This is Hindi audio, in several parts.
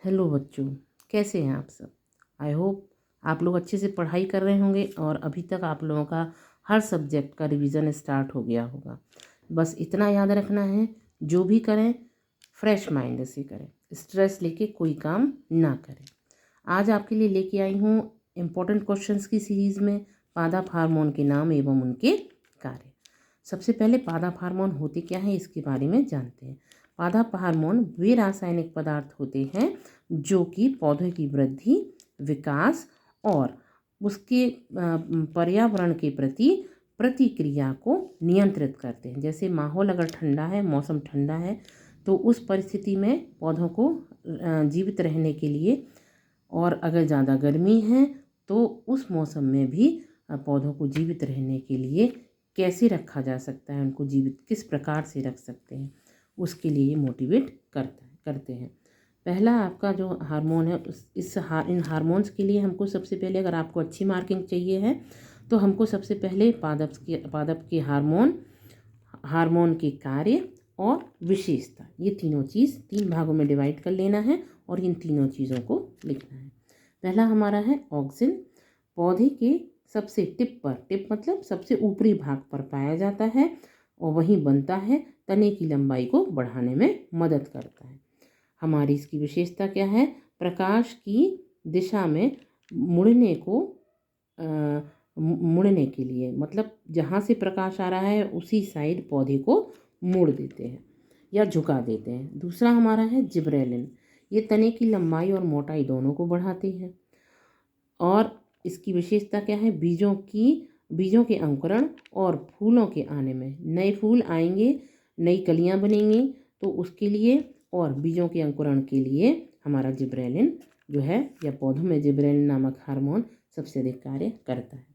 हेलो बच्चों, कैसे हैं आप सब। आई होप आप लोग अच्छे से पढ़ाई कर रहे होंगे और अभी तक आप लोगों का हर सब्जेक्ट का रिवीजन स्टार्ट हो गया होगा। बस इतना याद रखना है, जो भी करें फ्रेश माइंड से करें, स्ट्रेस लेके कोई काम ना करें। आज आपके लिए लेके आई हूँ इम्पोर्टेंट क्वेश्चंस की सीरीज़ में पादप हार्मोन के नाम एवं उनके कार्य। सबसे पहले पादप हार्मोन होते क्या हैं इसके बारे में जानते हैं। पादप हार्मोन वे रासायनिक पदार्थ होते हैं जो कि पौधे की वृद्धि, विकास और उसके पर्यावरण के प्रति प्रतिक्रिया को नियंत्रित करते हैं। जैसे माहौल अगर ठंडा है, मौसम ठंडा है, तो उस परिस्थिति में पौधों को जीवित रहने के लिए, और अगर ज़्यादा गर्मी है तो उस मौसम में भी पौधों को जीवित रहने के लिए कैसे रखा जा सकता है, उनको जीवित किस प्रकार से रख सकते हैं, उसके लिए मोटिवेट करते हैं। पहला आपका जो हार्मोन है इन हार्मोन्स के लिए हमको सबसे पहले, अगर आपको अच्छी मार्किंग चाहिए है तो हमको सबसे पहले पादप के हार्मोन के कार्य और विशेषता, ये तीनों चीज़ 3 भागों में डिवाइड कर लेना है और इन तीनों चीज़ों को लिखना है। पहला हमारा है ऑक्सिन। पौधे के सबसे टिप मतलब सबसे ऊपरी भाग पर पाया जाता है और वहीं बनता है, तने की लंबाई को बढ़ाने में मदद करता है। हमारी इसकी विशेषता क्या है? प्रकाश की दिशा में मुड़ने के लिए, मतलब जहाँ से प्रकाश आ रहा है उसी साइड पौधे को मोड़ देते हैं या झुका देते हैं। दूसरा हमारा है जिब्रेलिन। ये तने की लंबाई और मोटाई दोनों को बढ़ाती है। और इसकी विशेषता क्या है? बीजों के अंकुरण और फूलों के आने में, नए फूल आएंगे, नई कलियां बनेंगी, तो उसके लिए और बीजों के अंकुरण के लिए हमारा जिब्रेलिन जो है, या पौधों में जिब्रेलिन नामक हार्मोन सबसे अधिक कार्य करता है।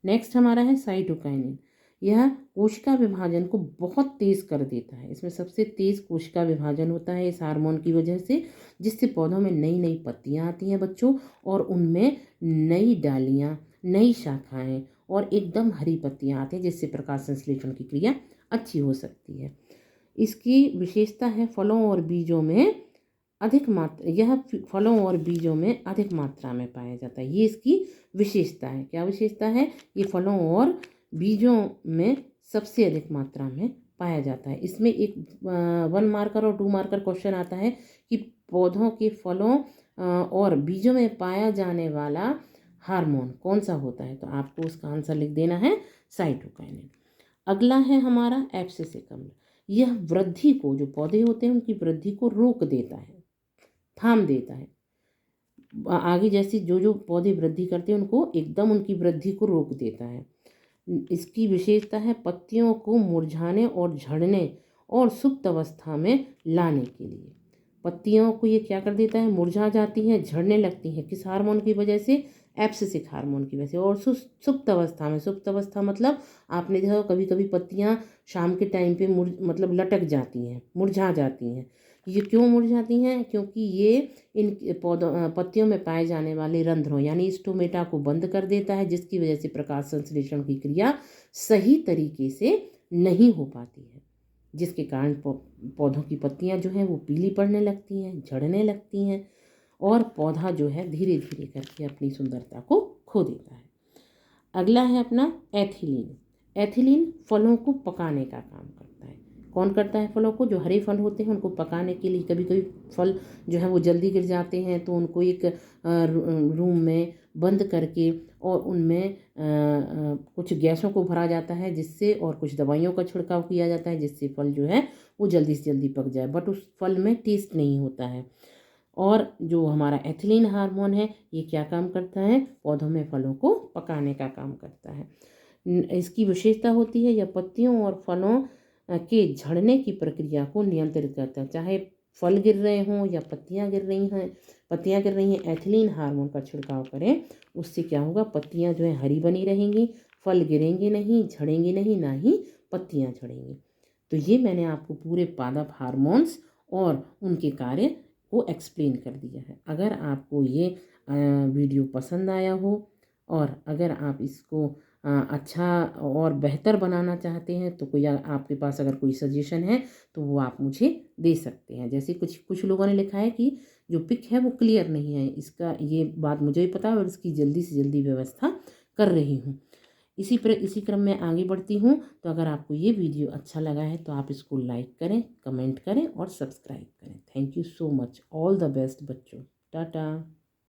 नेक्स्ट हमारा है साइटोकाइनिन। यह कोशिका विभाजन को बहुत तेज कर देता है। इसमें सबसे तेज कोशिका विभाजन होता है इस हार्मोन की वजह से, जिससे पौधों में नई नई पत्तियां आती हैं बच्चों, और उनमें नई डालियां, नई शाखाएं और एकदम हरी पत्तियां आती हैं, जिससे प्रकाश संश्लेषण की क्रिया अच्छी हो सकती है। इसकी विशेषता है फलों और बीजों में अधिक मात्रा में पाया जाता है। ये इसकी विशेषता है। क्या विशेषता है? ये फलों और बीजों में सबसे अधिक मात्रा में पाया जाता है। इसमें एक 1 मार्कर और 2 मार्कर क्वेश्चन आता है कि पौधों के फलों और बीजों में पाया जाने वाला हार्मोन कौन सा होता है, तो आपको उसका आंसर लिख देना है साइटोकाइनिन। अगला है हमारा एब्सिसिक अम्ल। यह वृद्धि को, जो पौधे होते हैं उनकी वृद्धि को रोक देता है, थाम देता है। आगे जैसे जो पौधे वृद्धि करते हैं उनको एकदम उनकी वृद्धि को रोक देता है। इसकी विशेषता है पत्तियों को मुरझाने और झड़ने और सुप्त अवस्था में लाने के लिए। पत्तियों को ये क्या कर देता है? मुरझा जाती हैं, झड़ने लगती हैं। किस हार्मोन की वजह से? एब्सिसिक हार्मोन की वजह से। और सुप्त अवस्था मतलब आपने देखा कभी कभी पत्तियां शाम के टाइम पे मतलब लटक जाती हैं, मुरझा जाती हैं। ये क्यों मुरझाती हैं? क्योंकि ये इन पत्तियों में पाए जाने वाले रंध्रों यानी स्टोमेटा को बंद कर देता है, जिसकी वजह से प्रकाश संश्लेषण की क्रिया सही तरीके से नहीं हो पाती है, जिसके कारण पौधों की पत्तियां जो हैं वो पीली पड़ने लगती हैं, झड़ने लगती हैं, और पौधा जो है धीरे धीरे करके अपनी सुंदरता को खो देता है। अगला है अपना एथिलीन। एथिलीन फलों को पकाने का काम करता है। कौन करता है? फलों को, जो हरे फल होते हैं उनको पकाने के लिए। कभी कभी फल जो है वो जल्दी गिर जाते हैं, तो उनको एक रूम में बंद करके और उनमें कुछ गैसों को भरा जाता है, जिससे, और कुछ दवाइयों का छिड़काव किया जाता है, जिससे फल जो है वो जल्दी से जल्दी पक जाए, बट उस फल में टेस्ट नहीं होता है। और जो हमारा एथिलीन हार्मोन है ये क्या काम करता है? पौधों में फलों को पकाने का काम करता है। इसकी विशेषता होती है यह पत्तियों और फलों के झड़ने की प्रक्रिया को नियंत्रित करता है। चाहे फल गिर रहे हों या पत्तियां गिर रही हैं, एथिलीन हार्मोन का छिड़काव करें, उससे क्या होगा? पत्तियां जो है हरी बनी रहेंगी, फल गिरेंगे नहीं, झड़ेंगे नहीं, ना ही पत्तियां झड़ेंगी। तो ये मैंने आपको पूरे पादप हार्मोन्स और उनके कार्य को एक्सप्लेन कर दिया है। अगर आपको ये वीडियो पसंद आया हो और अगर आप इसको अच्छा और बेहतर बनाना चाहते हैं, तो कोई आपके पास अगर कोई सजेशन है तो वो आप मुझे दे सकते हैं। जैसे कुछ लोगों ने लिखा है कि जो पिक है वो क्लियर नहीं है। इसका ये बात मुझे भी पता है और इसकी जल्दी से जल्दी व्यवस्था कर रही हूँ। इसी क्रम में आगे बढ़ती हूँ। तो अगर आपको ये वीडियो अच्छा लगा है तो आप इसको लाइक करें, कमेंट करें और सब्सक्राइब करें। Thank you so much. All the best बच्चों। टाटा।